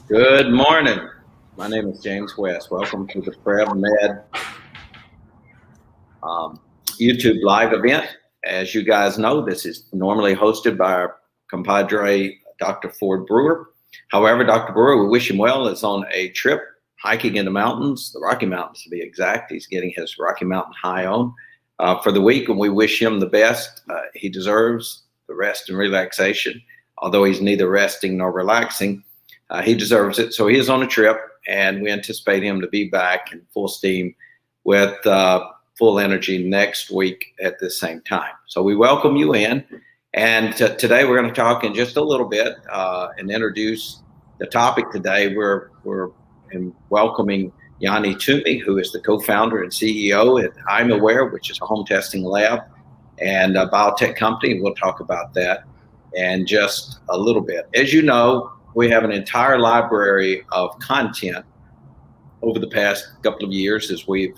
Good morning. My name is James West. Welcome to the PrevMed YouTube live event. As you guys know, this is normally hosted by our compadre, Dr. Ford Brewer. However, Dr. Brewer, we wish him well, is on a trip hiking in the mountains, the Rocky Mountains to be exact. He's getting his Rocky Mountain high on for the week, and we wish him the best. He deserves the rest and relaxation, although he's neither resting nor relaxing. He deserves it. So he is on a trip, and we anticipate him to be back in full steam with full energy next week at the same time. So we welcome you in. And today we're going to talk in just a little bit and introduce the topic today. We're welcoming Jani Tuomi, who is the co-founder and CEO at imaware, which is a home testing lab and a biotech company. We'll talk about that in just a little bit. As you know, we have an entire library of content over the past couple of years as we've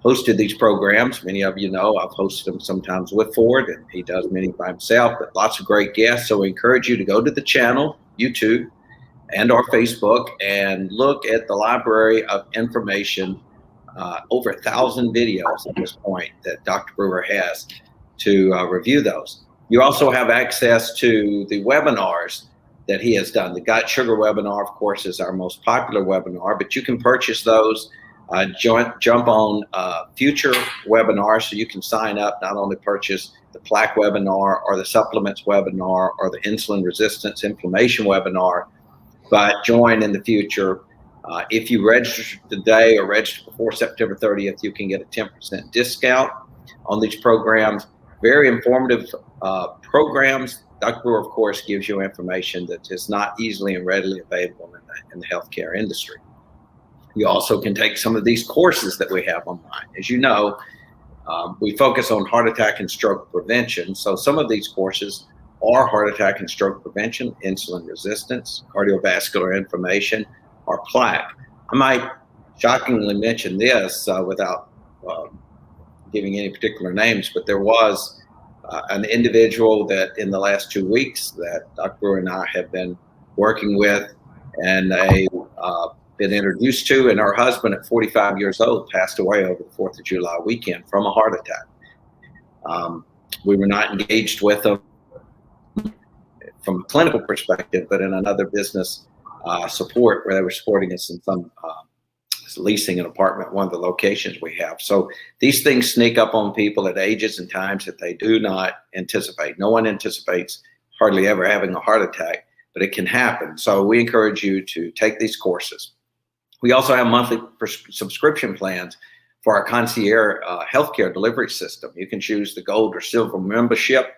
hosted these programs. Many of you know I've hosted them sometimes with Ford, and he does many by himself, but lots of great guests. So we encourage you to go to the channel, YouTube, and our Facebook, and look at the library of information, over 1,000 videos at this point that Dr. Brewer has to review those. You also have access to the webinars that he has done. The Gut Sugar webinar, of course, is our most popular webinar, but you can purchase those, jump on future webinars, so you can sign up, not only purchase the plaque webinar or the supplements webinar or the insulin resistance inflammation webinar, but join in the future. If you register today or register before September 30th, you can get a 10% discount on these programs. Very informative programs. Dr. Brewer, of course, gives you information that is not easily and readily available in the healthcare industry. You also can take some of these courses that we have online. As you know, we focus on heart attack and stroke prevention. So some of these courses are heart attack and stroke prevention, insulin resistance, cardiovascular inflammation, or plaque. I might shockingly mention this without giving any particular names, but there was an individual that in the last 2 weeks that Dr. Brewer and I have been working with and been introduced to, and her husband at 45 years old passed away over the 4th of July weekend from a heart attack. We were not engaged with them from a clinical perspective, but in another business support where they were supporting us in some leasing an apartment, one of the locations we have. So these things sneak up on people at ages and times that they do not anticipate. No one anticipates hardly ever having a heart attack, but it can happen. So we encourage you to take these courses. We also have monthly subscription plans for our concierge healthcare delivery system. You can choose the gold or silver membership.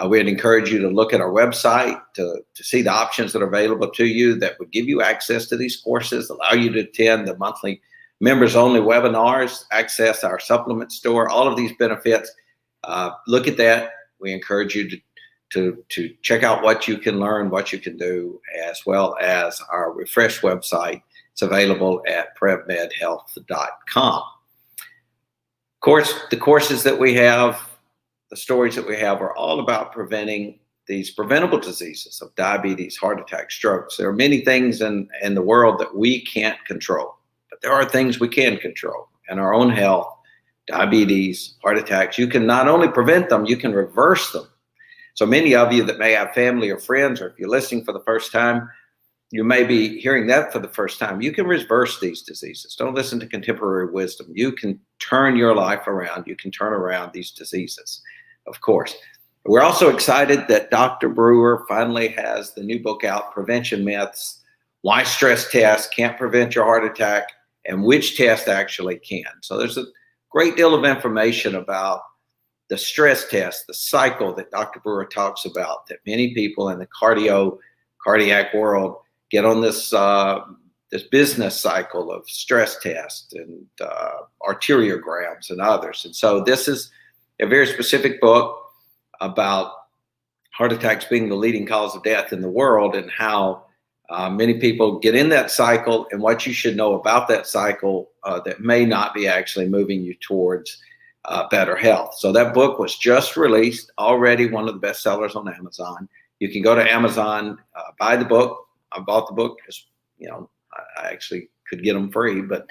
We'd encourage you to look at our website to see the options that are available to you that would give you access to these courses, allow you to attend the monthly members-only webinars, access our supplement store, all of these benefits. Look at that. We encourage you to check out what you can learn, what you can do, as well as our refreshed website. It's available at prevmedhealth.com. Of course, the courses that we have, the stories that we have are all about preventing these preventable diseases of diabetes, heart attack, strokes. There are many things in the world that we can't control, but there are things we can control in our own health. Diabetes, heart attacks, you can not only prevent them, you can reverse them. So many of you that may have family or friends, or if you're listening for the first time, you may be hearing that for the first time. You can reverse these diseases. Don't listen to contemporary wisdom. You can turn your life around. You can turn around these diseases. Of course. We're also excited that Dr. Brewer finally has the new book out, Prevention Myths, Why Stress Tests Can't Prevent Your Heart Attack, and Which Test Actually Can. So there's a great deal of information about the stress test, the cycle that Dr. Brewer talks about, that many people in the cardiac world get on this business cycle of stress tests and arteriograms and others. And so this is a very specific book about heart attacks being the leading cause of death in the world, and how many people get in that cycle and what you should know about that cycle that may not be actually moving you towards better health. So that book was just released, already one of the best sellers on Amazon. You can go to Amazon, buy the book. I bought the book, just I actually could get them free, but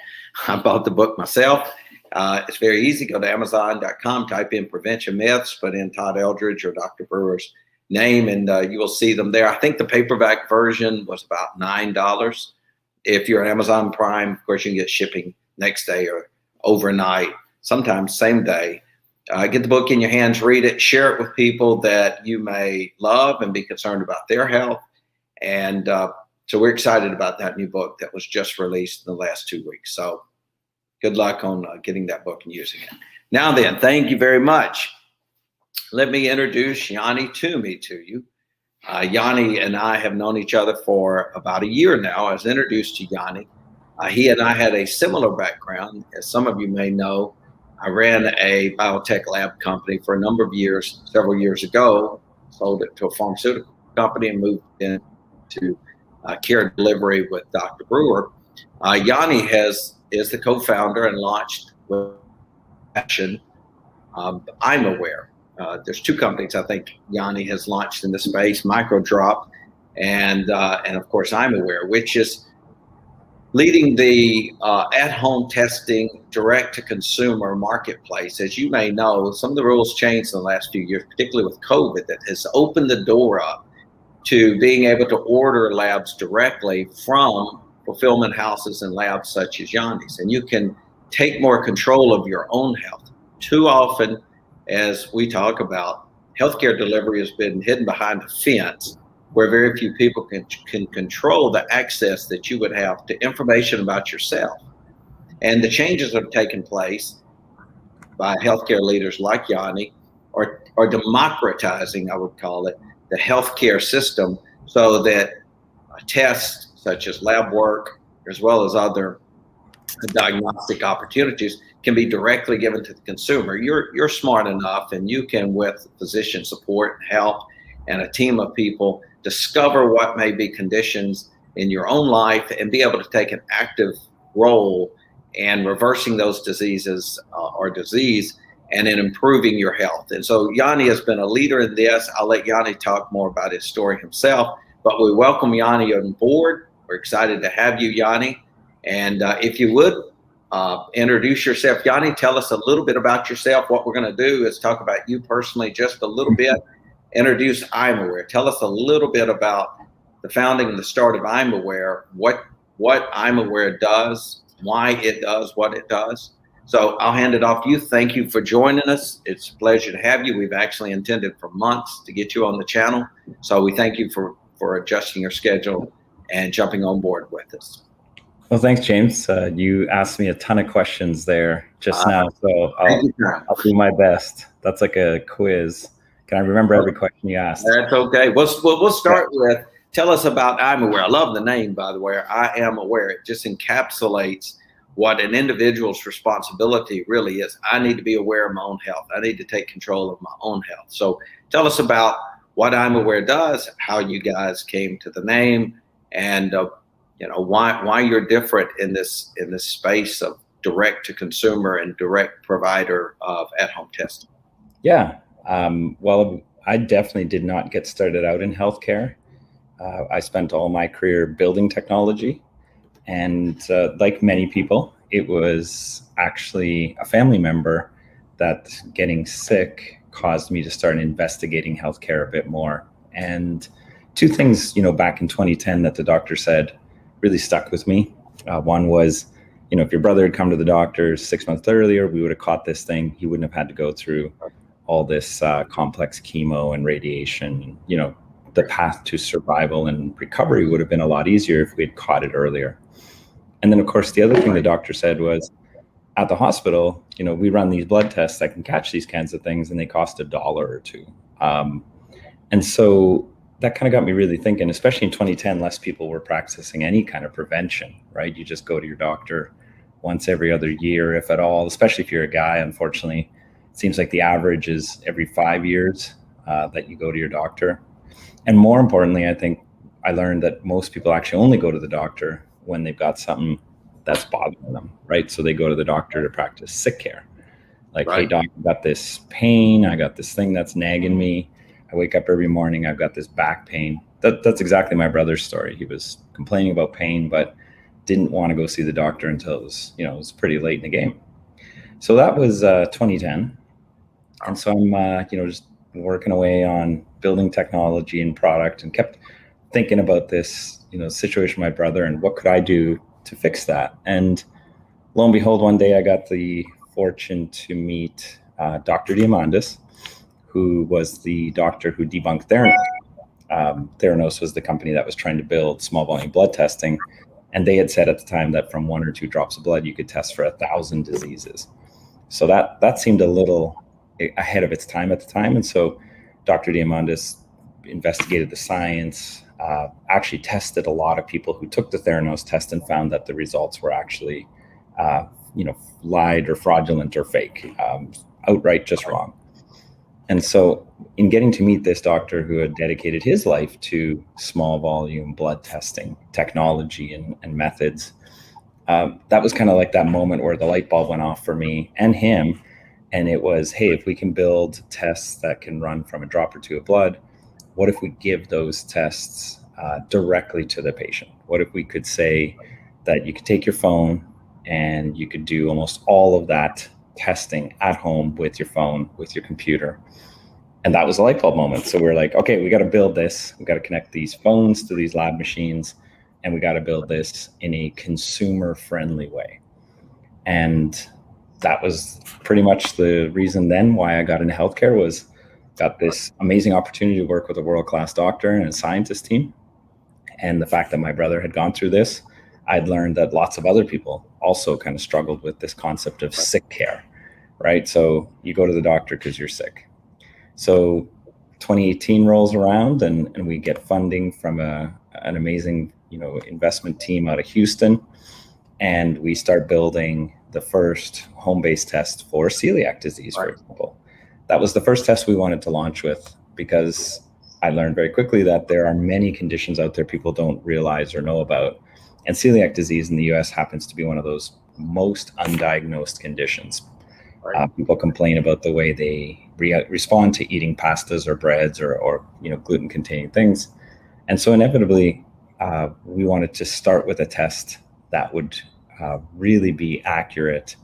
I bought the book myself. It's very easy. Go to Amazon.com, type in Prevention Myths, put in Todd Eldredge or Dr. Brewer's name, and you will see them there. I think the paperback version was about $9. If you're Amazon Prime, of course, you can get shipping next day or overnight, sometimes same day. Get the book in your hands, read it, share it with people that you may love and be concerned about their health. And so we're excited about that new book that was just released in the last 2 weeks. So good luck on getting that book and using it. Now then, thank you very much. Let me introduce Jani Tuomi to you. Jani and I have known each other for about a year now. I was introduced to Jani. He and I had a similar background. As some of you may know, I ran a biotech lab company for a number of years, several years ago, sold it to a pharmaceutical company and moved into care delivery with Dr. Brewer. Jani is the co-founder and launched with passion imaware. There's two companies I think Jani has launched in this space, MicroDrop and of course imaware, which is leading the at-home testing direct-to-consumer marketplace. As you may know, some of the rules changed in the last few years, particularly with COVID, that has opened the door up to being able to order labs directly from fulfillment houses and labs such as Jani's. And you can take more control of your own health. Too often, as we talk about, healthcare delivery has been hidden behind a fence where very few people can control the access that you would have to information about yourself. And the changes that have taken place by healthcare leaders like Jani are democratizing, I would call it, the healthcare system so that tests such as lab work, as well as other diagnostic opportunities, can be directly given to the consumer. You're smart enough, and you can, with physician support and help and a team of people, discover what may be conditions in your own life and be able to take an active role in reversing those diseases or disease and in improving your health. And so Jani has been a leader in this. I'll let Jani talk more about his story himself, but we welcome Jani on board. We're excited to have you, Jani. And if you would introduce yourself. Jani, tell us a little bit about yourself. What we're going to do is talk about you personally just a little bit. Introduce imaware. Tell us a little bit about the founding and the start of imaware, what imaware does, why it does what it does. So I'll hand it off to you. Thank you for joining us. It's a pleasure to have you. We've actually intended for months to get you on the channel. So we thank you for adjusting your schedule and jumping on board with us. Well, thanks, James. You asked me a ton of questions there just now, so I'll do my best. That's like a quiz. Can I remember every question you asked? That's okay. We'll start with, tell us about imaware. I love the name, by the way. I am aware. It just encapsulates what an individual's responsibility really is. I need to be aware of my own health. I need to take control of my own health. So tell us about what imaware does, how you guys came to the name, and why you're different in this space of direct to consumer and direct provider of at-home testing. Yeah. Well, I definitely did not get started out in healthcare. I spent all my career building technology. And like many people, it was actually a family member that getting sick caused me to start investigating healthcare a bit more. And two things, back in 2010 that the doctor said really stuck with me. One was, if your brother had come to the doctor 6 months earlier, we would have caught this thing. He wouldn't have had to go through all this complex chemo and radiation. The path to survival and recovery would have been a lot easier if we had caught it earlier. And then, of course, the other thing the doctor said was, at the hospital, we run these blood tests that can catch these kinds of things, and they cost $1 or $2. And so that kind of got me really thinking, especially in 2010, less people were practicing any kind of prevention, right? You just go to your doctor once every other year, if at all, especially if you're a guy. Unfortunately, it seems like the average is every 5 years that you go to your doctor. And more importantly, I think I learned that most people actually only go to the doctor when they've got something that's bothering them, right? So they go to the doctor to practice sick care. Like, right. Hey, doc, I got this pain. I got this thing that's nagging me. I wake up every morning, I've got this back pain. that's exactly my brother's story. He was complaining about pain, but didn't want to go see the doctor until it was, it was pretty late in the game. So that was 2010. And so I'm, just working away on building technology and product, and kept thinking about this, situation with my brother and what could I do to fix that. And lo and behold, one day I got the fortune to meet Dr. Diamandis, who was the doctor who debunked Theranos. Theranos was the company that was trying to build small volume blood testing. And they had said at the time that from 1 or 2 drops of blood, you could test for 1,000 diseases. So that seemed a little ahead of its time at the time. And so Dr. Diamandis investigated the science, actually tested a lot of people who took the Theranos test, and found that the results were actually, lied or fraudulent or fake, outright just wrong. And so in getting to meet this doctor who had dedicated his life to small volume blood testing technology and methods, that was kind of like that moment where the light bulb went off for me and him. And it was, hey, if we can build tests that can run from a drop or 2 of blood, what if we give those tests directly to the patient? What if we could say that you could take your phone and you could do almost all of that testing at home with your phone, with your computer? And that was a light bulb moment. So we're like, okay, we got to build this. We got to connect these phones to these lab machines, and we got to build this in a consumer-friendly way. And that was pretty much the reason then why I got into healthcare. Was got this amazing opportunity to work with a world-class doctor and a scientist team. And the fact that my brother had gone through this, I'd learned that lots of other people also kind of struggled with this concept of sick care, right? So you go to the doctor because you're sick. So 2018 rolls around, and we get funding from an amazing, investment team out of Houston. And we start building the first home-based test for celiac disease, for example. That was the first test we wanted to launch with, because I learned very quickly that there are many conditions out there people don't realize or know about. And celiac disease in the US happens to be one of those most undiagnosed conditions. People complain about the way they respond to eating pastas or breads or gluten-containing things. And so inevitably, we wanted to start with a test that would really be accurate,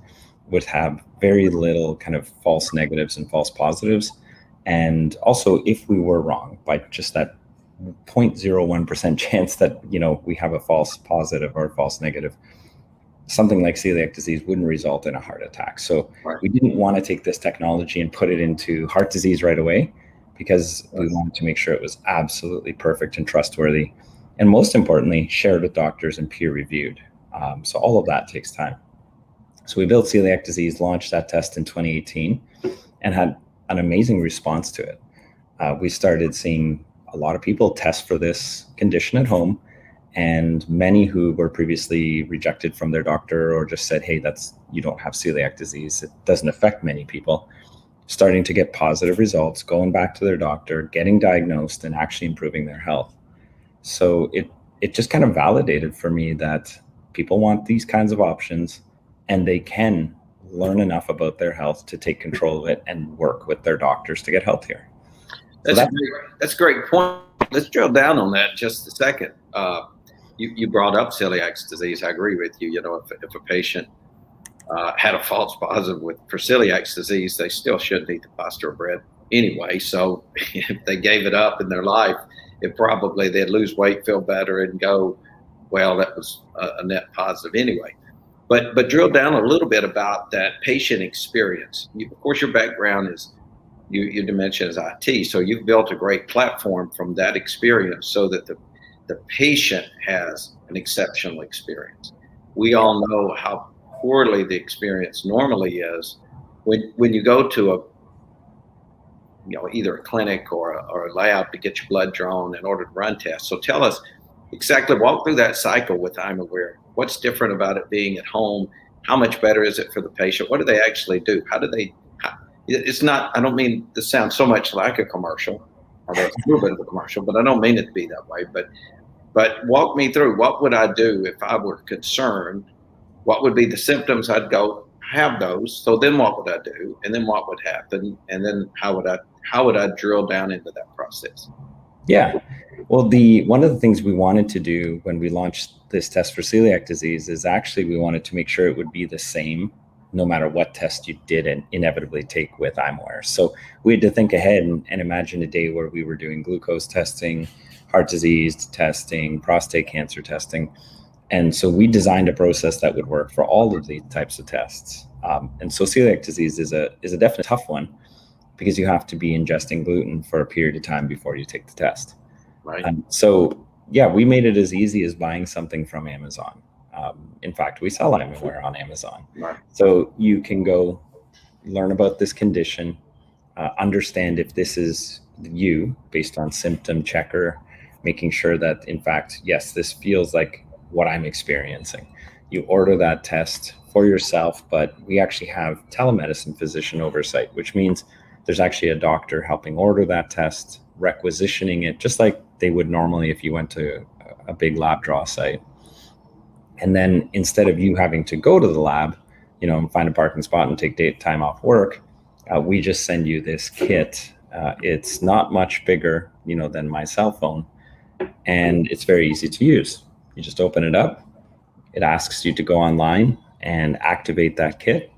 would have very little kind of false negatives and false positives. And also, if we were wrong by just that 0.01% chance that, we have a false positive or a false negative, something like celiac disease wouldn't result in a heart attack. So we didn't want to take this technology and put it into heart disease right away, because we wanted to make sure it was absolutely perfect and trustworthy. And most importantly, shared with doctors and peer reviewed. So all of that takes time. So we built celiac disease, launched that test in 2018, and had an amazing response to it. We started seeing a lot of people test for this condition at home, and many who were previously rejected from their doctor or just said, hey, you don't have celiac disease, it doesn't affect many people, starting to get positive results, going back to their doctor, getting diagnosed, and actually improving their health. So it just kind of validated for me that people want these kinds of options, and they can learn enough about their health to take control of it and work with their doctors to get healthier. That's a great point. Let's drill down on that just a second. You brought up celiac disease. I agree with you. If a patient had a false positive for celiac disease, they still shouldn't eat the pasta or bread anyway. So if they gave it up in their life, they'd lose weight, feel better, and go, well, that was a net positive anyway. But drill down a little bit about that patient experience. Of course, your background is you mentioned is IT, so you've built a great platform from that experience so that the patient has an exceptional experience. We all know how poorly the experience normally is when you go to either a clinic or a lab to get your blood drawn in order to run tests. So tell us exactly, walk through that cycle with imaware. What's different about it being at home? How much better is it for the patient? What do they actually do? It's not, I don't mean to sound so much like a commercial, although it's a little bit of a commercial, but I don't mean it to be that way. But walk me through, what would I do if I were concerned? What would be the symptoms? I'd go have those. So then what would I do? And then what would happen? And then how would I drill down into that process? Yeah. Well, one of the things we wanted to do when we launched this test for celiac disease is actually we wanted to make sure it would be the same no matter what test you did and inevitably take with imaware. So we had to think ahead and imagine a day where we were doing glucose testing, heart disease testing, prostate cancer testing. And so we designed a process that would work for all of these types of tests. And so celiac disease is a definitely tough one because you have to be ingesting gluten for a period of time before you take the test. Right. So yeah, we made it as easy as buying something from Amazon. In fact, we sell imaware on Amazon. Right. So you can go learn about this condition, understand if this is you based on symptom checker, making sure that in fact, yes, this feels like what I'm experiencing. You order that test for yourself, but we actually have telemedicine physician oversight, which means there's actually a doctor helping order that test, requisitioning it, just like they would normally if you went to a big lab draw site. And then instead of you having to go to the lab, and find a parking spot and take time off work, we just send you this kit. It's not much bigger, than my cell phone, and it's very easy to use. You just open it up. It asks you to go online and activate that kit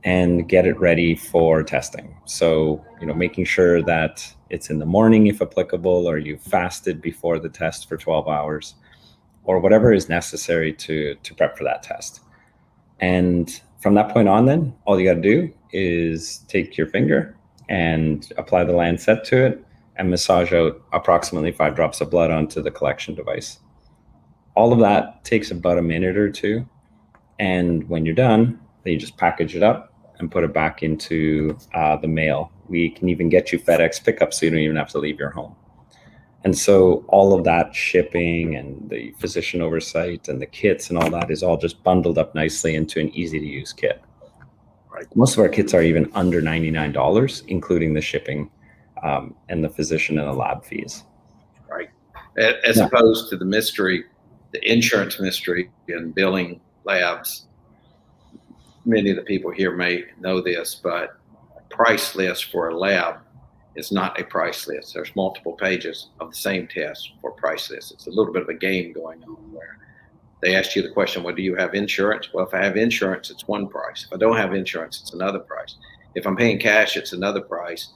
and get it ready for testing. So, making sure that it's in the morning if applicable, or you fasted before the test for 12 hours, or whatever is necessary to prep for that test. And from that point on, then all you got to do is take your finger and apply the lancet to it and massage out approximately 5 drops of blood onto the collection device. All of that takes about a minute or two. And when you're done, then you just package it up and put it back into the mail. We can even get you FedEx pickup so you don't even have to leave your home. And so all of that shipping and the physician oversight and the kits and all that is all just bundled up nicely into an easy to use kit. Right. Most of our kits are even under $99, including the shipping and the physician and the lab fees. Right. As opposed to the mystery, the insurance mystery in billing labs. Many of the people here may know this, but a price list for a lab is not a price list. There's multiple pages of the same test for price lists. It's a little bit of a game going on where they ask you the question, well, do you have insurance? Well, if I have insurance, it's one price. If I don't have insurance, it's another price. If I'm paying cash, it's another price.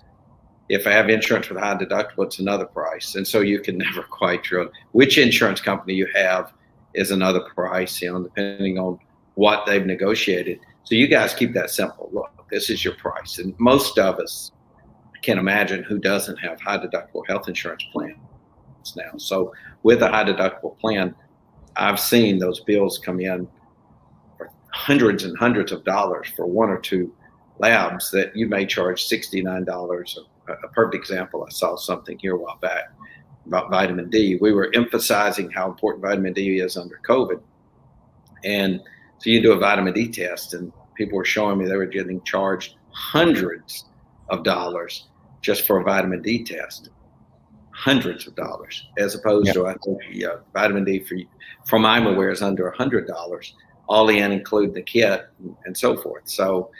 If I have insurance with high deductible, it's another price. And so you can never quite drill. Which insurance company you have is another price, depending on what they've negotiated. So you guys keep that simple. Look, this is your price. And most of us, can't imagine who doesn't have high deductible health insurance plans now. So with a high deductible plan, I've seen those bills come in for hundreds and hundreds of dollars for one or two labs that you may charge $69. A perfect example, I saw something here a while back about vitamin D. We were emphasizing how important vitamin D is under COVID. And so you do a vitamin D test, and people were showing me they were getting charged hundreds of dollars just for a vitamin D test, hundreds of dollars, as opposed to I think vitamin D from imaware is under $100, all in, include the kit and so forth. So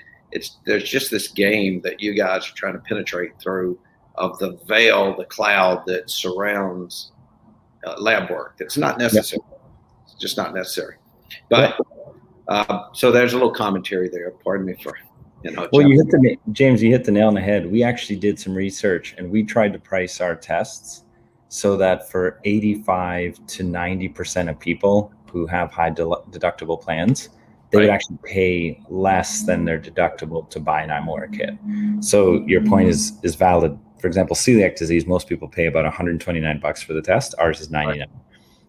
there's just this game that you guys are trying to penetrate through of the veil, the cloud that surrounds lab work. That's not necessary. It's just not necessary. But so there's a little commentary there. Pardon me for. Well, James, you hit the nail on the head. We actually did some research and we tried to price our tests so that for 85 to 90% of people who have high deductible plans, they would actually pay less than their deductible to buy an imaware kit. So your point is valid. For example, celiac disease, most people pay about $129 for the test. Ours is $99.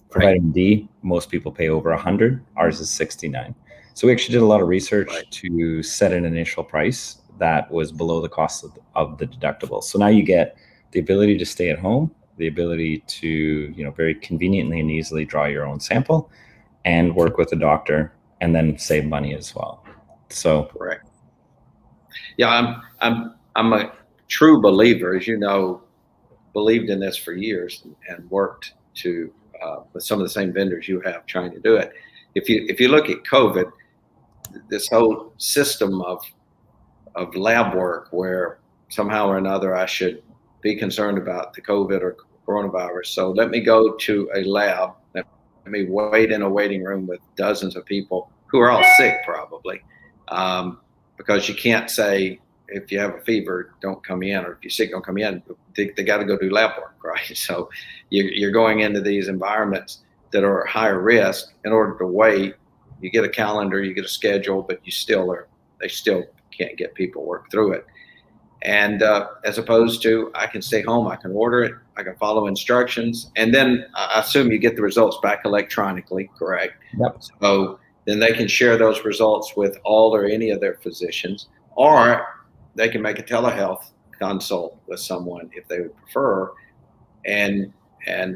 For vitamin D, most people pay over $100. Ours is $69. So we actually did a lot of research to set an initial price that was below the cost of the deductible. So now you get the ability to stay at home, the ability to, very conveniently and easily draw your own sample and work with a doctor and then save money as well. So correct. Yeah, I'm a true believer, as you know, believed in this for years and worked with some of the same vendors you have trying to do it. If you look at COVID, this whole system of lab work where somehow or another I should be concerned about the COVID coronavirus. So let me go to a lab. Let me wait in a waiting room with dozens of people who are all sick probably, because you can't say if you have a fever, don't come in, or if you're sick, don't come in. They got to go do lab work, right? So you're going into these environments that are higher risk. In order to wait, you get a calendar, you get a schedule, but they still can't get people work through it. And as opposed to, I can stay home, I can order it, I can follow instructions, and then I assume you get the results back electronically, correct? Yep. So then they can share those results with all or any of their physicians, or they can make a telehealth consult with someone if they would prefer, and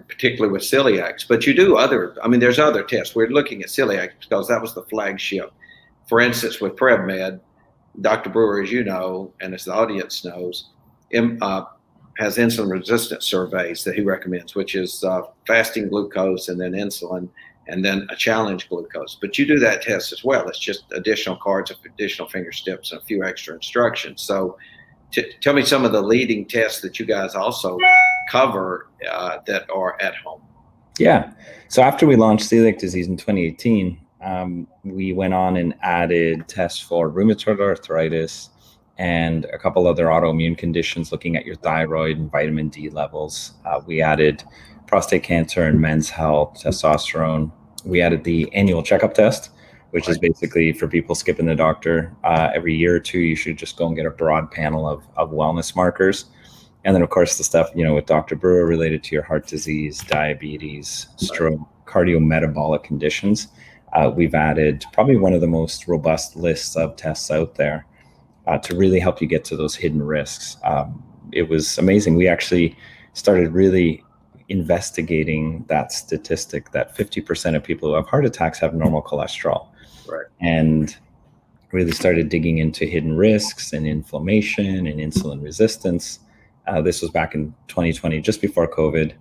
particularly with celiacs. But you do there's other tests. We're looking at celiac because that was the flagship. For instance, with PrevMed, Dr. Brewer, as you know, and as the audience knows, has insulin resistance surveys that he recommends, which is fasting glucose and then insulin and then a challenge glucose. But you do that test as well. It's just additional cards, additional finger steps, and a few extra instructions. So tell me some of the leading tests that you guys also cover that are at home. Yeah. So after we launched celiac disease in 2018, we went on and added tests for rheumatoid arthritis and a couple other autoimmune conditions, looking at your thyroid and vitamin D levels. We added prostate cancer and men's health, testosterone. We added the annual checkup test, which is basically for people skipping the doctor every year or two. You should just go and get a broad panel of wellness markers. And then, of course, the stuff, with Dr. Brewer related to your heart disease, diabetes, stroke, cardiometabolic conditions. We've added probably one of the most robust lists of tests out there to really help you get to those hidden risks. It was amazing. We actually started really investigating that statistic that 50% of people who have heart attacks have normal cholesterol. Right. And really started digging into hidden risks and inflammation and insulin resistance. This was back in 2020, just before COVID.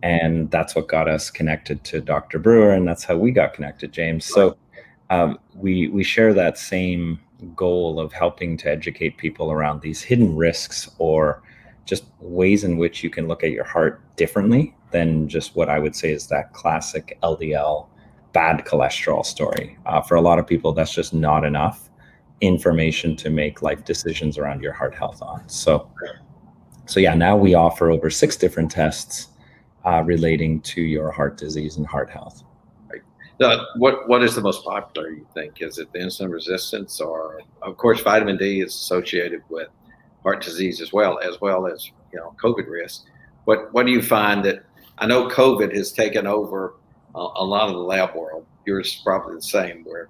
And that's what got us connected to Dr. Brewer, and that's how we got connected, James. So we share that same goal of helping to educate people around these hidden risks, or just ways in which you can look at your heart differently than just what I would say is that classic LDL bad cholesterol story. For a lot of people, that's just not enough information to make life decisions around your heart health on. So yeah, now we offer over 6 different tests relating to your heart disease and heart health. Right. What is the most popular, you think? Is it the insulin resistance, or of course vitamin D is associated with heart disease as well as COVID risk? What do you find that, I know COVID has taken over a lot of the lab world. Yours is probably the same, where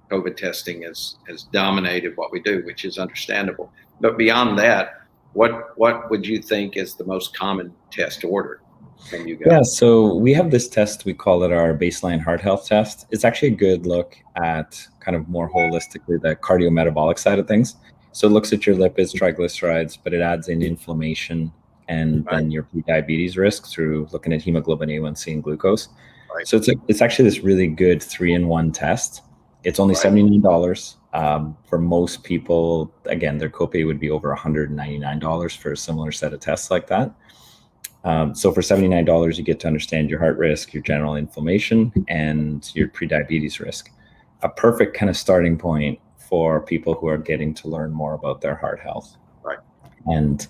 COVID testing has dominated what we do, which is understandable. But beyond that, what would you think is the most common test ordered from you guys? Yeah, so we have this test, we call it our baseline heart health test. It's actually a good look at kind of more holistically the cardiometabolic side of things. So it looks at your lipids, triglycerides, but it adds in inflammation and then your pre-diabetes risk through looking at hemoglobin A1C and glucose. Right. So it's actually this really good 3-in-1 test. It's only $79. For most people, again, their copay would be over $199 for a similar set of tests like that. So for $79, you get to understand your heart risk, your general inflammation, and your pre-diabetes risk. A perfect kind of starting point for people who are getting to learn more about their heart health. Right. And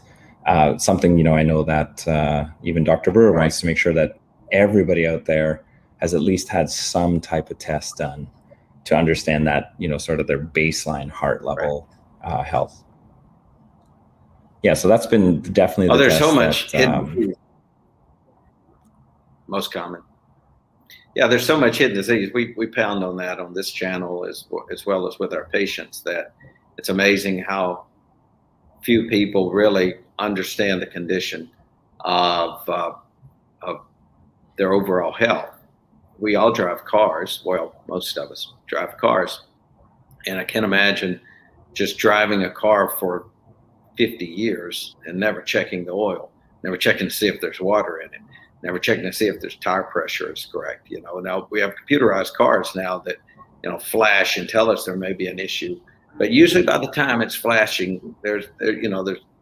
something, I know that even Dr. Brewer wants to make sure that everybody out there has at least had some type of test done to understand that, sort of their baseline heart level health. Yeah, so that's been definitely there's so much hidden. Most common. Yeah, there's so much hidden disease. We pound on that on this channel as well as with our patients, that it's amazing how few people really understand the condition of their overall health. We all drive cars. Well, most of us drive cars. And I can't imagine just driving a car for 50 years and never checking the oil, never checking to see if there's water in it, never checking to see if there's tire pressure is correct. Now we have computerized cars now that, flash and tell us there may be an issue. But usually by the time it's flashing, there's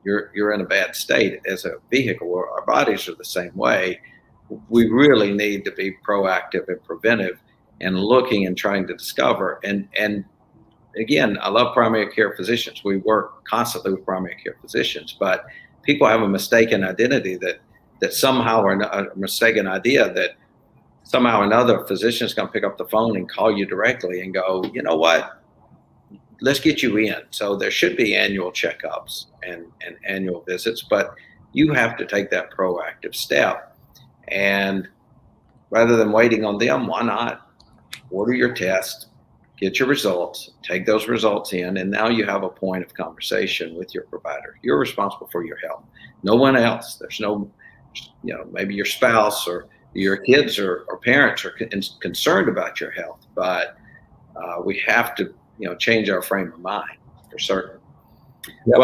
you're in a bad state as a vehicle. Our bodies are the same way. We really need to be proactive and preventive and looking and trying to discover. And again, I love primary care physicians. We work constantly with primary care physicians, but people have a mistaken identity that somehow or a mistaken idea that somehow or another a physician's going to pick up the phone and call you directly and go, you know what, let's get you in. So there should be annual checkups and annual visits, but you have to take that proactive step. And rather than waiting on them, why not order your test, get your results, take those results in, and now you have a point of conversation with your provider. You're responsible for your health. No one else. There's no, maybe your spouse or your kids or parents are concerned about your health, but we have to, change our frame of mind for certain. Yep.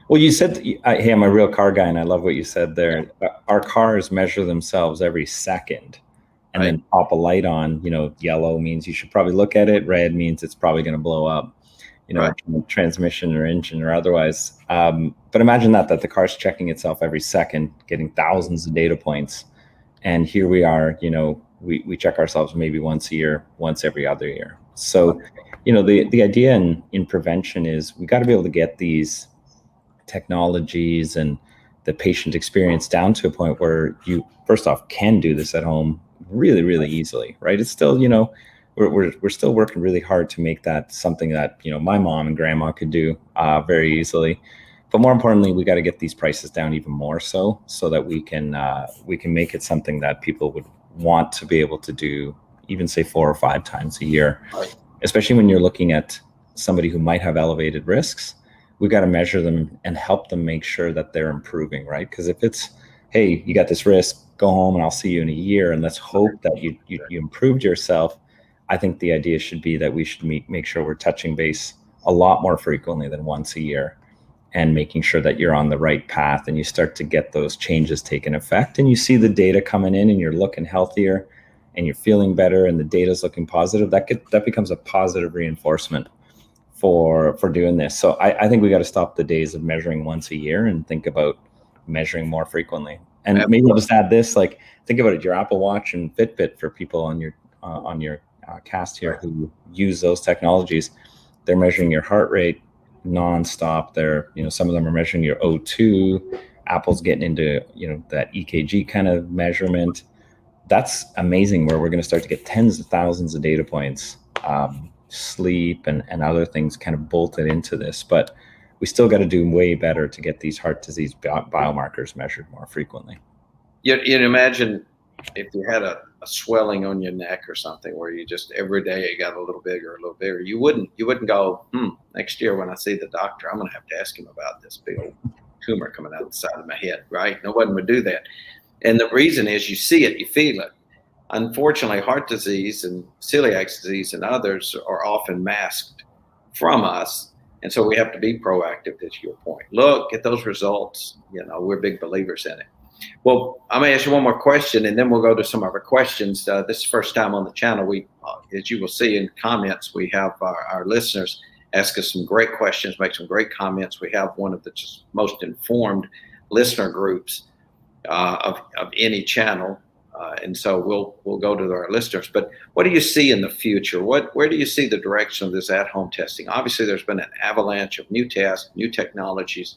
Well, you said, hey, I'm a real car guy, and I love what you said there. Our cars measure themselves every second. And then pop a light on, yellow means you should probably look at it. Red means it's probably going to blow up, transmission or engine or otherwise. But imagine that the car's checking itself every second, getting thousands of data points. And here we are, we check ourselves maybe once a year, once every other year. So, the idea in prevention is we got to be able to get these technologies and the patient experience down to a point where you, first off, can do this at home really, really easily, right? It's still, we're still working really hard to make that something that, my mom and grandma could do very easily. But more importantly, we got to get these prices down even more so that we can make it something that people would want to be able to do, even say 4 or 5 times a year, especially when you're looking at somebody who might have elevated risks. We got to measure them and help them make sure that they're improving, right? Because if it's, hey, you got this risk, go home and I'll see you in a year, and let's hope that you improved yourself. I think the idea should be that we should make sure we're touching base a lot more frequently than once a year, and making sure that you're on the right path and you start to get those changes taking effect, and you see the data coming in and you're looking healthier and you're feeling better and the data's looking positive. That becomes a positive reinforcement for doing this. So I think we got to stop the days of measuring once a year and think about measuring more frequently. And maybe I'll just add this, think about it, your Apple Watch and Fitbit, for people on your cast here who use those technologies. They're measuring your heart rate nonstop. They're, some of them are measuring your O2. Apple's getting into, that EKG kind of measurement. That's amazing, where we're going to start to get tens of thousands of data points, sleep and other things kind of bolted into this. But we still got to do way better to get these heart disease biomarkers measured more frequently. You'd imagine if you had a swelling on your neck or something, where you just every day it got a little bigger, you wouldn't go, next year when I see the doctor, I'm going to have to ask him about this big old tumor coming out the side of my head, right? No one would do that. And the reason is you see it, you feel it. Unfortunately, heart disease and celiac disease and others are often masked from us. And so we have to be proactive, to your point. Look, get those results. We're big believers in it. Well, I'm going to ask you one more question, and then we'll go to some of our questions. This is the first time on the channel. We, as you will see in comments, we have our listeners ask us some great questions, make some great comments. We have one of the just most informed listener groups of any channel. And so we'll go to our listeners. But what do you see in the future? Where do you see the direction of this at-home testing? Obviously, there's been an avalanche of new tests, new technologies,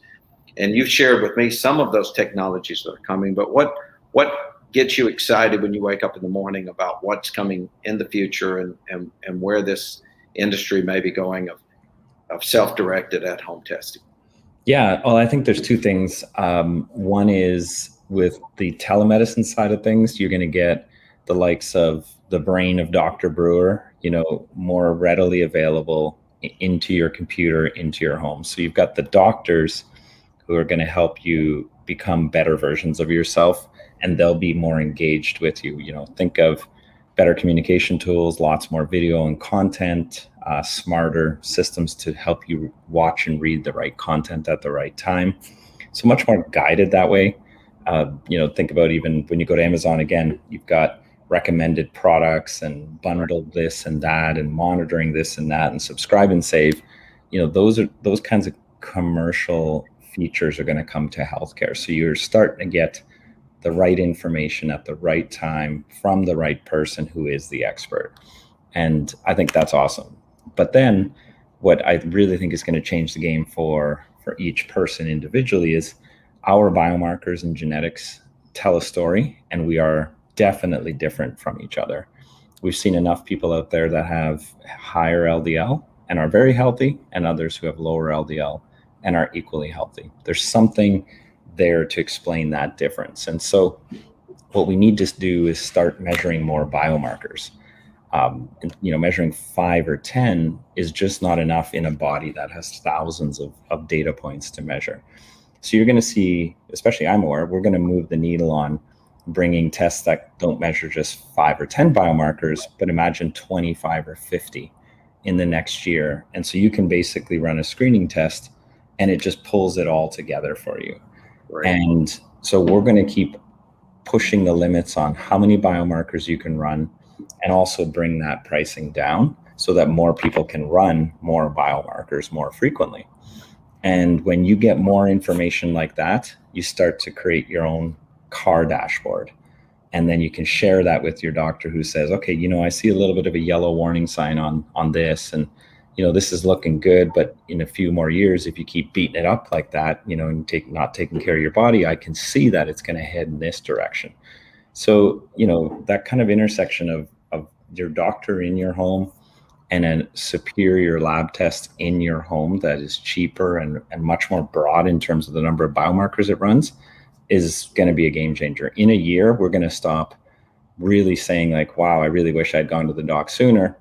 and you've shared with me some of those technologies that are coming. But what gets you excited when you wake up in the morning about what's coming in the future and where this industry may be going of self-directed at-home testing? Yeah, well, I think there's 2 things. One is, with the telemedicine side of things, you're going to get the likes of the brain of Dr. Brewer, more readily available into your computer, into your home. So you've got the doctors who are going to help you become better versions of yourself, and they'll be more engaged with you. Think of better communication tools, lots more video and content, smarter systems to help you watch and read the right content at the right time. So much more guided that way. Think about even when you go to Amazon, again, you've got recommended products and bundled this and that and monitoring this and that and subscribe and save. Those kinds of commercial features are going to come to healthcare. So you're starting to get the right information at the right time from the right person who is the expert. And I think that's awesome. But then what I really think is going to change the game for each person individually is our biomarkers and genetics tell a story, and we are definitely different from each other. We've seen enough people out there that have higher LDL and are very healthy, and others who have lower LDL and are equally healthy. There's something there to explain that difference. And so what we need to do is start measuring more biomarkers. Measuring 5 or 10 is just not enough in a body that has thousands of data points to measure. So you're going to see, especially imaware, we're going to move the needle on bringing tests that don't measure just 5 or 10 biomarkers, but imagine 25 or 50 in the next year. And so you can basically run a screening test and it just pulls it all together for you. Right. And so we're going to keep pushing the limits on how many biomarkers you can run, and also bring that pricing down so that more people can run more biomarkers more frequently. And when you get more information like that, you start to create your own car dashboard. And then you can share that with your doctor, who says, okay, I see a little bit of a yellow warning sign on this, and this is looking good, but in a few more years, if you keep beating it up like that, and not taking care of your body, I can see that it's going to head in this direction. So, that kind of intersection of your doctor in your home and a superior lab test in your home that is cheaper and much more broad in terms of the number of biomarkers it runs is going to be a game changer. In a year, we're going to stop really saying like, wow, I really wish I'd gone to the doc sooner.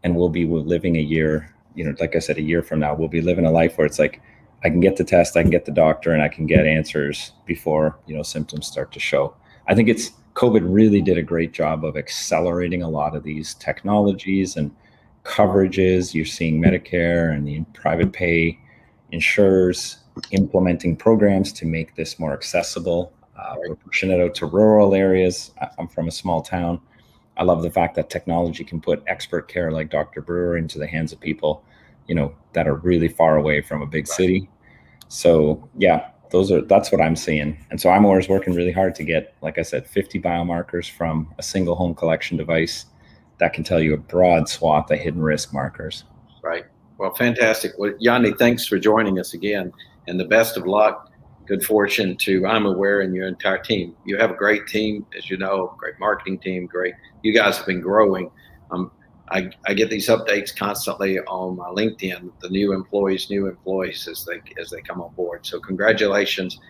And we'll be living a year, like I said, a year from now, we'll be living a life where it's like, I can get the test, I can get the doctor, and I can get answers before, symptoms start to show. I think COVID really did a great job of accelerating a lot of these technologies and coverages. You're seeing Medicare and the private pay insurers implementing programs to make this more accessible. We're pushing it out to rural areas. I'm from a small town. I love the fact that technology can put expert care like Dr. Brewer into the hands of people, that are really far away from a big city. So yeah, that's what I'm seeing. And so imaware is working really hard to get, like I said, 50 biomarkers from a single home collection device that can tell you a broad swath of hidden risk markers. Right. Well, fantastic. Well, Jani, thanks for joining us again, and the best of luck. Good fortune to imaware and your entire team. You have a great team, as you know, great marketing team, great. You guys have been growing. I get these updates constantly on my LinkedIn, the new employees as they come on board. So congratulations,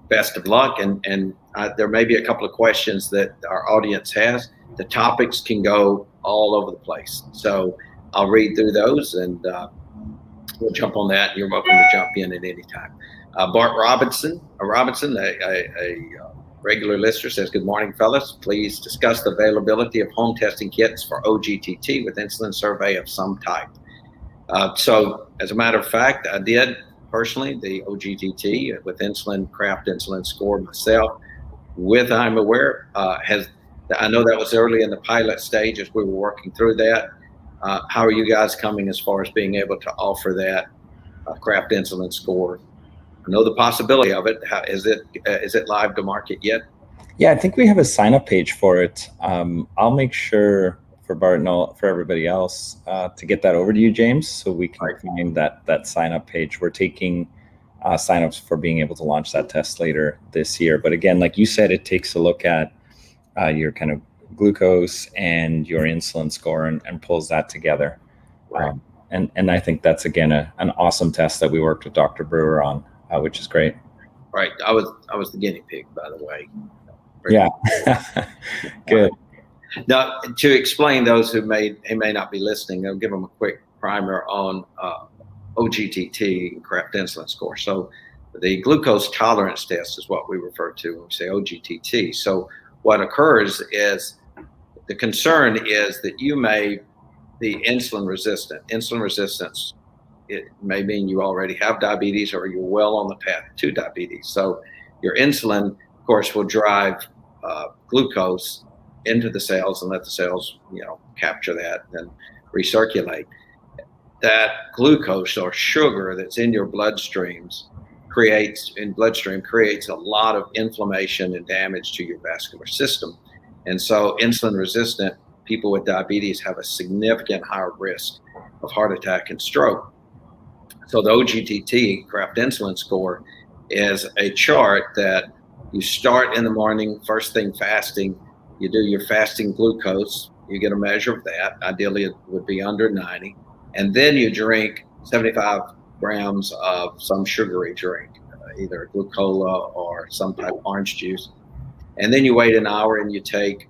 best of luck. And there may be a couple of questions that our audience has. The topics can go all over the place. So I'll read through those and we'll jump on that. You're welcome to jump in at any time. Bart Robinson, a regular listener, says, good morning, fellas. Please discuss the availability of home testing kits for OGTT with insulin survey of some type. So as a matter of fact, I did personally the OGTT with Kraft insulin score myself with imaware. I know that was early in the pilot stage as we were working through that. How are you guys coming as far as being able to offer that Kraft insulin score? I know the possibility of it. Is it live to market yet? Yeah, I think we have a sign-up page for it. I'll make sure for Bart and for everybody else to get that over to you, James, so we can find that sign-up page. We're taking sign-ups for being able to launch that test later this year. But again, like you said, it takes a look at your kind of glucose and your insulin score and pulls that together. Right. And I think that's, again, an awesome test that we worked with Dr. Brewer on, which is great. Right. I was the guinea pig, by the way. Yeah. Good. Now, to explain those who may not be listening, I'll give them a quick primer on OGTT, Kraft insulin score. So the glucose tolerance test is what we refer to when we say OGTT. So what occurs is the concern is that you may be insulin resistant. Insulin resistance, it may mean you already have diabetes or you're well on the path to diabetes. So your insulin, of course, will drive glucose into the cells and let the cells, capture that and recirculate. That glucose or sugar that's in your bloodstreams creates in bloodstream creates a lot of inflammation and damage to your vascular system. And so insulin resistant people with diabetes have a significant higher risk of heart attack and stroke. So the OGTT, Kraft Insulin Score, is a chart that you start in the morning, first thing fasting, you do your fasting glucose, you get a measure of that. Ideally, it would be under 90. And then you drink 75 grams of some sugary drink, either glucola or some type of orange juice. And then you wait an hour and you take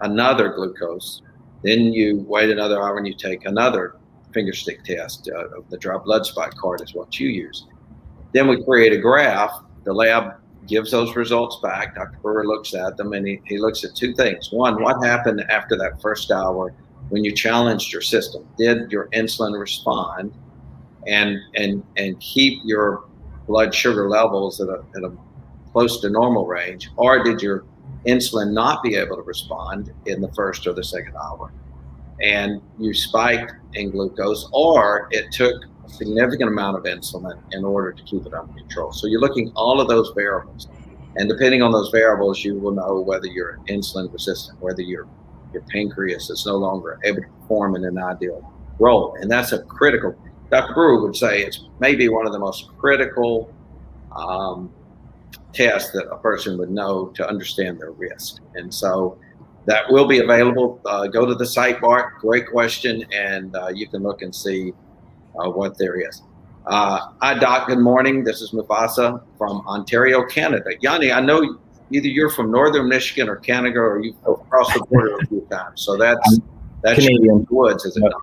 another glucose. Then you wait another hour and you take another finger stick test of the dry blood spot card is what you use. Then we create a graph. The lab gives those results back. Dr. Brewer looks at them, and he looks at two things. One, what happened after that first hour when you challenged your system? Did your insulin respond and keep your blood sugar levels at a close to normal range, or did your insulin not be able to respond in the first or the second hour and you spiked in glucose, or it took a significant amount of insulin in order to keep it under control? So you're looking at all of those variables, and depending on those variables, you will know whether you're insulin resistant, whether your pancreas is no longer able to perform in an ideal role. And that's a critical, Dr. Brewer would say it's maybe one of the most critical tests that a person would know to understand their risk. And so that will be available. Go to the sidebar. Great question, and you can look and see what there is. Hi, Doc. Good morning. This is Mufasa from Ontario, Canada. Jani, I know either you're from northern Michigan or Canada, or you've crossed the border a few times. So that's Canadian woods, is it not?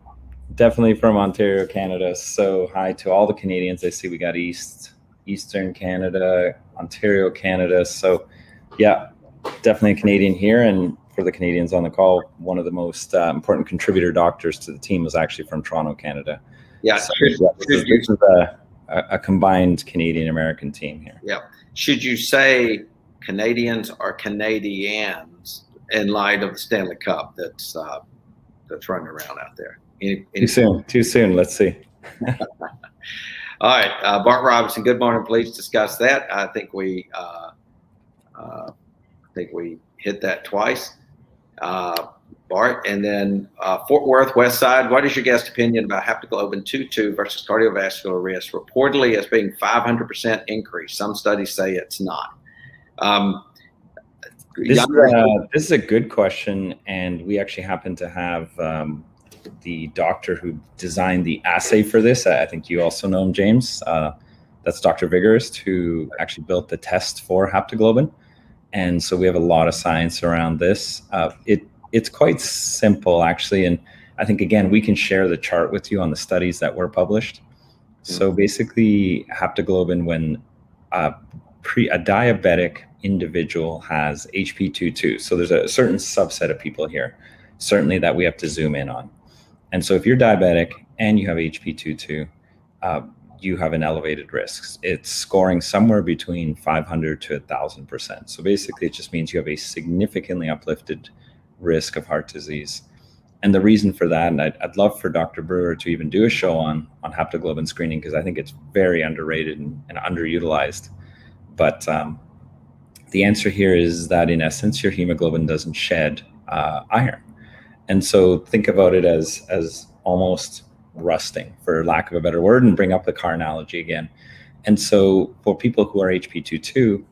Definitely from Ontario, Canada. So hi to all the Canadians. I see we got Eastern Canada, Ontario, Canada. So yeah, definitely a Canadian here. And for the Canadians on the call, one of the most important contributor doctors to the team was actually from Toronto, Canada. Yeah, so, this is a combined Canadian-American team here. Yeah. Should you say Canadians or Canadians in light of the Stanley Cup that's running around out there? Too soon. Let's see. All right, Bart Robinson. Good morning. Please discuss that. I think we hit that twice, Bart. And then Fort Worth West Side. What is your guest opinion about haptoglobin 2.2 versus cardiovascular risk? Reportedly as being 500% increase. Some studies say it's not. This is a good question, and we actually happen to have the doctor who designed the assay for this. I think you also know him, James. That's Dr. Vigorist, who actually built the test for haptoglobin. And so we have a lot of science around this. It's quite simple, actually. And I think, again, we can share the chart with you on the studies that were published. So basically, haptoglobin, when a diabetic individual has HP22, so there's a certain subset of people here, certainly, that we have to zoom in on. And so if you're diabetic and you have HP22, you have an elevated risk. It's scoring somewhere between 500 to 1,000%. So basically, it just means you have a significantly uplifted risk of heart disease. And the reason for that, and I'd love for Dr. Brewer to even do a show on haptoglobin screening, because I think it's very underrated and underutilized. But the answer here is that, in essence, your hemoglobin doesn't shed iron. And so think about it as almost rusting, for lack of a better word, and bring up the car analogy again. And so for people who are HP22,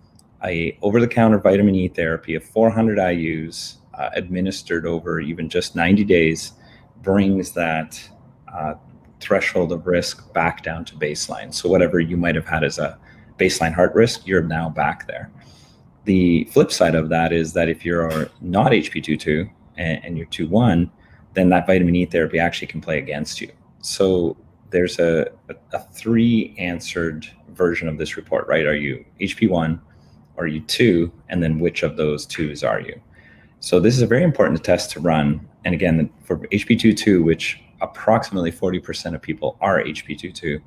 a over-the-counter vitamin E therapy of 400 IUs administered over even just 90 days brings that threshold of risk back down to baseline. So whatever you might have had as a baseline heart risk, you're now back there. The flip side of that is that if you're not HP22 and you're 2.1, then that vitamin E therapy actually can play against you. So there's a three-answered version of this report, right? Are you HP1? Are you 2? And then which of those 2s are you? So this is a very important test to run. And again, for HP22, which approximately 40% of people are HP22,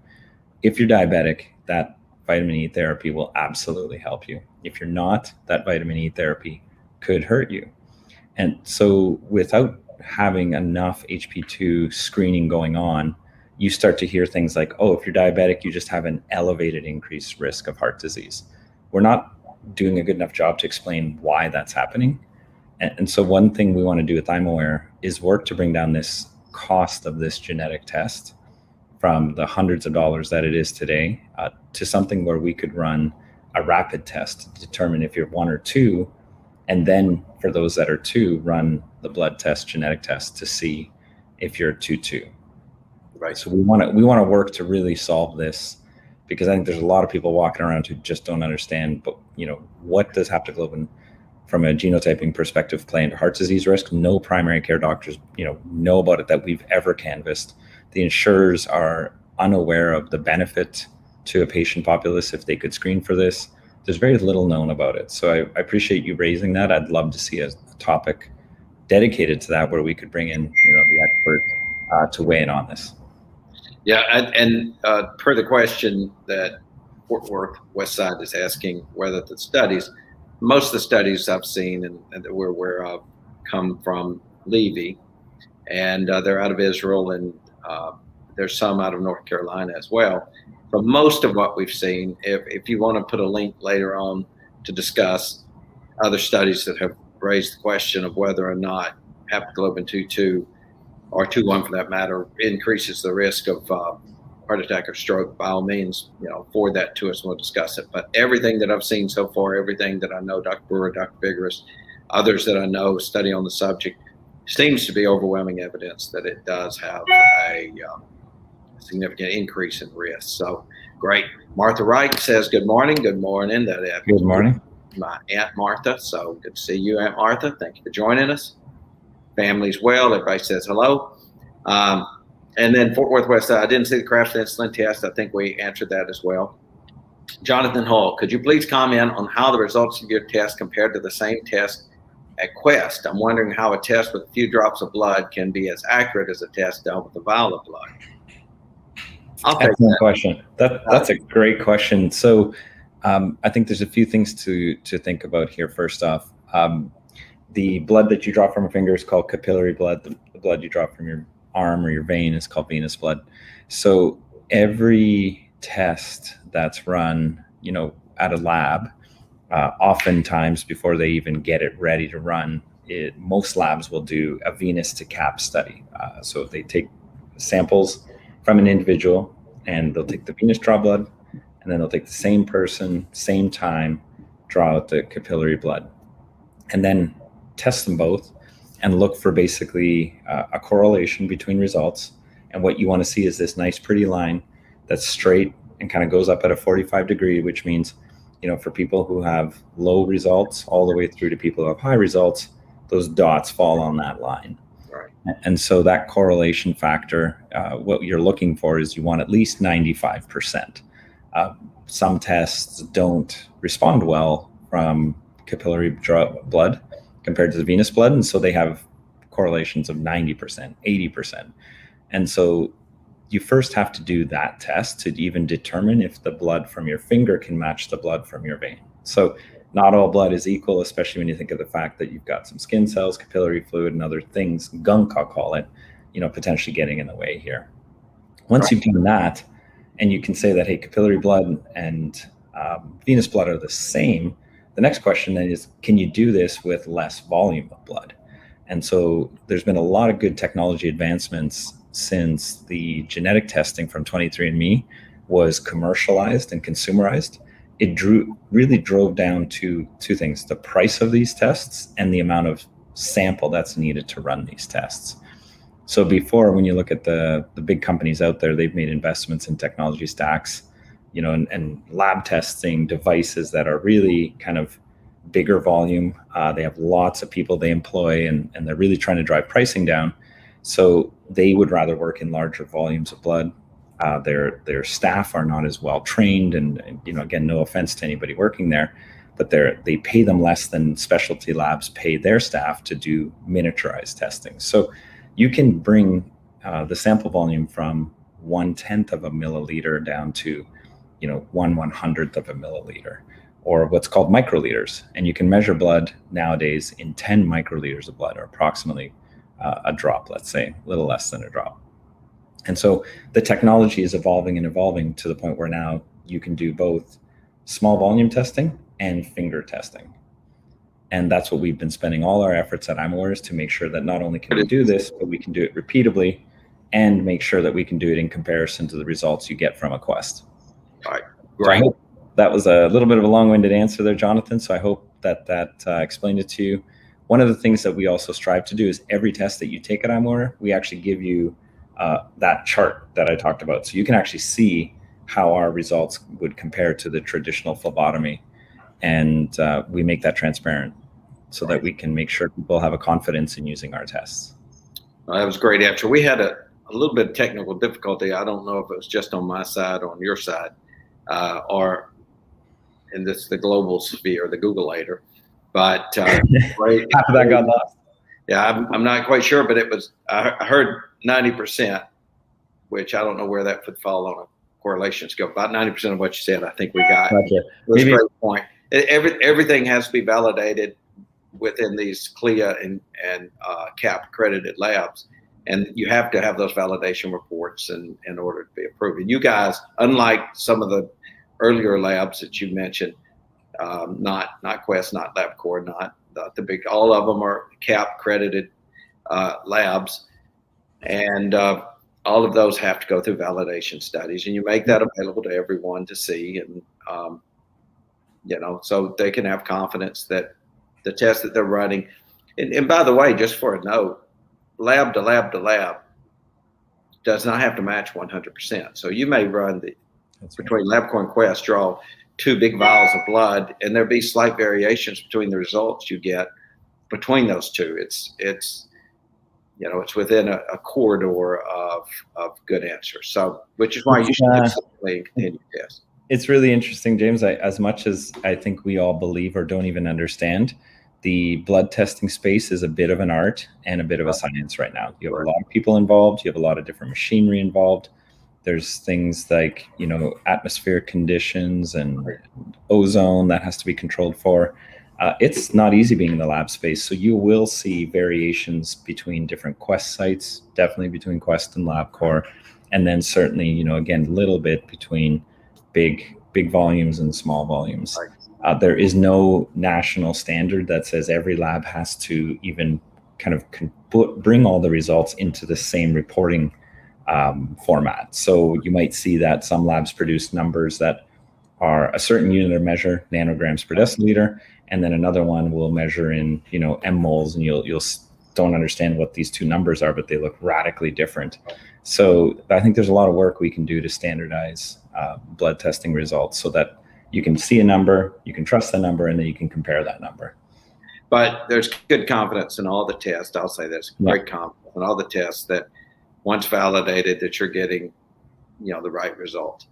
if you're diabetic, that vitamin E therapy will absolutely help you. If you're not, that vitamin E therapy could hurt you. And so without having enough HP2 screening going on, you start to hear things like, oh, if you're diabetic, you just have an elevated increased risk of heart disease. We're not doing a good enough job to explain why that's happening. And so one thing we want to do with imaware is work to bring down this cost of this genetic test from the hundreds of dollars that it is today to something where we could run a rapid test to determine if you're 1 or 2, and then for those that are 2, run the blood test, genetic test to see if you're 2-2. Right. So we want to work to really solve this, because I think there's a lot of people walking around who just don't understand. But what does haptoglobin, from a genotyping perspective, play into heart disease risk? No primary care doctors know about it that we've ever canvassed. The insurers are unaware of the benefit to a patient populace if they could screen for this. There's very little known about it. So I appreciate you raising that. I'd love to see a topic dedicated to that, where we could bring in the expert to weigh in on this. Yeah, and per the question that Fort Worth West Side is asking, whether the studies, most of the studies I've seen and that we're aware of come from Levy, and they're out of Israel, and there's some out of North Carolina as well. But most of what we've seen, if you want to put a link later on to discuss other studies that have raised the question of whether or not haptoglobin 2.2 or 2.1 for that matter increases the risk of heart attack or stroke, by all means, forward that to us and we'll discuss it. But everything that I've seen so far, everything that I know, Dr. Brewer, Dr. Vigorous, others that I know study on the subject, seems to be overwhelming evidence that it does have a significant increase in risk. So great. Martha Wright says, good morning. Good morning. Good morning. My Aunt Martha. So good to see you, Aunt Martha. Thank you for joining us. Family's well. Everybody says hello. And then Fort Worth West Side, I didn't see the crash insulin test. I think we answered that as well. Jonathan Hall, could you please comment on how the results of your test compared to the same test at Quest? I'm wondering how a test with a few drops of blood can be as accurate as a test done with a vial of blood. Excellent question. That's a great question. So I think there's a few things to think about here. First off, the blood that you draw from your finger is called capillary blood. The blood you draw from your arm or your vein is called venous blood. So every test that's run, at a lab, oftentimes before they even get it ready to run, most labs will do a venous to cap study. So they take samples from an individual, and they'll take the venous draw blood, and then they'll take the same person, same time, draw out the capillary blood, and then test them both and look for basically a correlation between results. And what you want to see is this nice pretty line that's straight and kind of goes up at a 45-degree, which means, for people who have low results all the way through to people who have high results, those dots fall on that line. Right. And so that correlation factor, what you're looking for is you want at least 95%. Some tests don't respond well from capillary blood compared to the venous blood, and so they have correlations of 90%, 80%. And so you first have to do that test to even determine if the blood from your finger can match the blood from your vein. So not all blood is equal, especially when you think of the fact that you've got some skin cells, capillary fluid, and other things, gunk, I'll call it, potentially getting in the way here. Once you've done that, and you can say that, hey, capillary blood and venous blood are the same, the next question then is, can you do this with less volume of blood? And so there's been a lot of good technology advancements since the genetic testing from 23andMe was commercialized and consumerized. It really drove down to two things: the price of these tests and the amount of sample that's needed to run these tests. So before, when you look at the big companies out there, they've made investments in technology stacks, and lab testing devices that are really kind of bigger volume. They have lots of people they employ, and they're really trying to drive pricing down. So they would rather work in larger volumes of blood. Their staff are not as well trained, and again, no offense to anybody working there, but they pay them less than specialty labs pay their staff to do miniaturized testing. So you can bring the sample volume from 1/10 of a milliliter down to 1/100th of a milliliter, or what's called microliters. And you can measure blood nowadays in 10 microliters of blood, or approximately a drop, let's say, a little less than a drop. And so the technology is evolving and evolving to the point where now you can do both small volume testing and finger testing. And that's what we've been spending all our efforts at imaware, is to make sure that not only can we do this, but we can do it repeatably and make sure that we can do it in comparison to the results you get from a Quest. All right. So Great. I hope that was a little bit of a long-winded answer there, Jonathan. So I hope that explained it to you. One of the things that we also strive to do is every test that you take at imaware, we actually give you that chart that I talked about. So you can actually see how our results would compare to the traditional phlebotomy. And we make that transparent so that we can make sure people have a confidence in using our tests. Well, that was a great answer. We had a little bit of technical difficulty. I don't know if it was just on my side or on your side, or in the global sphere, the Googleator. But great. Half of that got lost. Yeah, I'm not quite sure, but it was. I heard 90%, which I don't know where that would fall on a correlation scale. About 90% of what you said, I think we got. Gotcha. That's a great point. Everything has to be validated within these CLIA and CAP accredited labs, and you have to have those validation reports in order to be approved. And you guys, unlike some of the earlier labs that you mentioned, not Quest, not LabCorp, not the big, all of them are CAP accredited labs, and all of those have to go through validation studies, and you make that available to everyone to see, and so they can have confidence that the test that they're running. And by the way, just for a note, lab to lab to lab does not have to match 100%. So you may run between LabCorp and Quest, draw 2 big vials of blood, and there'll be slight variations between the results you get between those two. It's within a corridor of good answers. So, which is why you should consistently continue to test. It's really interesting, James. As much as I think we all believe or don't even understand, the blood testing space is a bit of an art and a bit of a science right now. You have a lot of people involved. You have a lot of different machinery involved. There's things like, atmospheric conditions and ozone that has to be controlled for. It's not easy being in the lab space. So you will see variations between different Quest sites, definitely between Quest and LabCorp. And then certainly, again, a little bit between big volumes and small volumes. There is no national standard that says every lab has to even kind of bring all the results into the same reporting format. So you might see that some labs produce numbers that are a certain unit of measure, nanograms per deciliter, and then another one will measure in mmols, and you'll don't understand what these two numbers are, but they look radically different. So I think there's a lot of work we can do to standardize blood testing results so that you can see a number, you can trust the number, and then you can compare that number. But there's good confidence in all the tests. I'll say there's great confidence in all the tests that once validated that you're getting, the right result.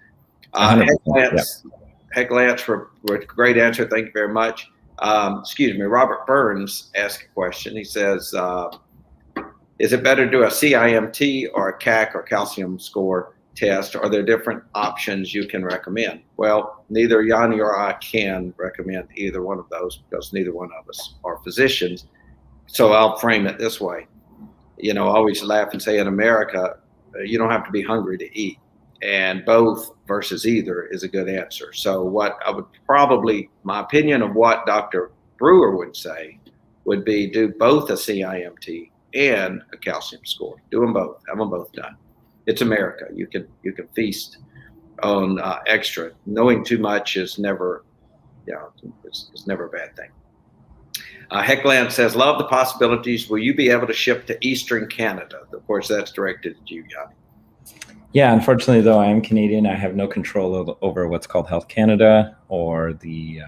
Heck Lance for a great answer. Thank you very much. Robert Burns asked a question. He says, is it better to do a CIMT or a CAC or calcium score test? Are there different options you can recommend? Well, neither Jani or I can recommend either one of those because neither one of us are physicians. So I'll frame it this way. I always laugh and say in America, you don't have to be hungry to eat. And both versus either is a good answer. So what I would my opinion of what Dr. Brewer would say would be do both a CIMT and a calcium score. Do them both. Have them both done. It's America. You can feast on extra. Knowing too much is never, it's never a bad thing. Heckland says, love the possibilities. Will you be able to ship to Eastern Canada? Of course, that's directed at you, Jani. Yeah, unfortunately, though, I am Canadian. I have no control over what's called Health Canada or the,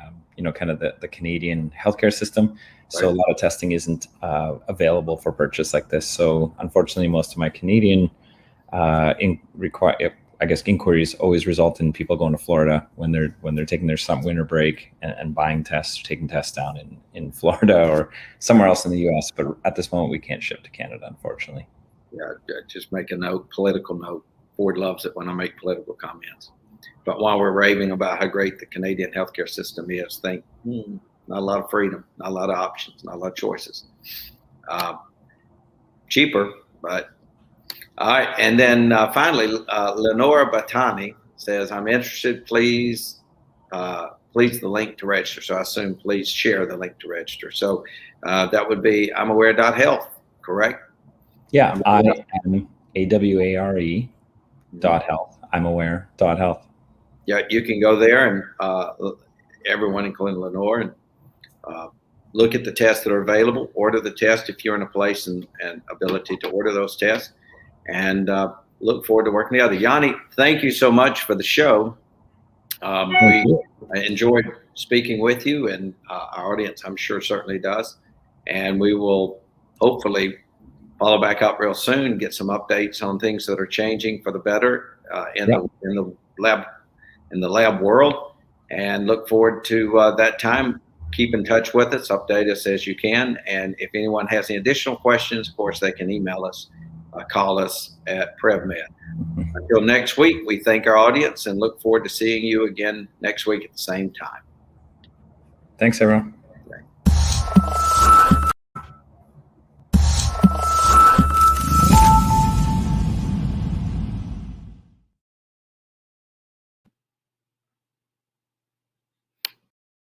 kind of the Canadian healthcare system. Right. So a lot of testing isn't available for purchase like this. So unfortunately, most of my Canadian inquiries always result in people going to Florida when they're taking their winter break and buying tests, taking tests down in Florida or somewhere else in the U.S. But at this moment, we can't ship to Canada, unfortunately. Yeah, just make a political note. Ford loves it when I make political comments. But while we're raving about how great the Canadian healthcare system is, not a lot of freedom, not a lot of options, not a lot of choices. Cheaper, but All right. And then finally, Lenora Batani says, I'm interested. Please the link to register. So I assume please share the link to register. So that would be imaware.health, correct? Yeah, I am AWARE .health. I'm aware .health. Yeah, you can go there and everyone, including Lenore, and look at the tests that are available. Order the test if you're in a place and ability to order those tests, and look forward to working together. Jani, thank you so much for the show. We enjoyed speaking with you, and our audience, I'm sure, certainly does. And we will hopefully follow back up real soon, get some updates on things that are changing for the better in the lab world, and look forward to that time. Keep in touch with us, update us as you can, and if anyone has any additional questions, of course, they can email us, call us at PrevMed. Until next week, we thank our audience and look forward to seeing you again next week at the same time. Thanks, everyone.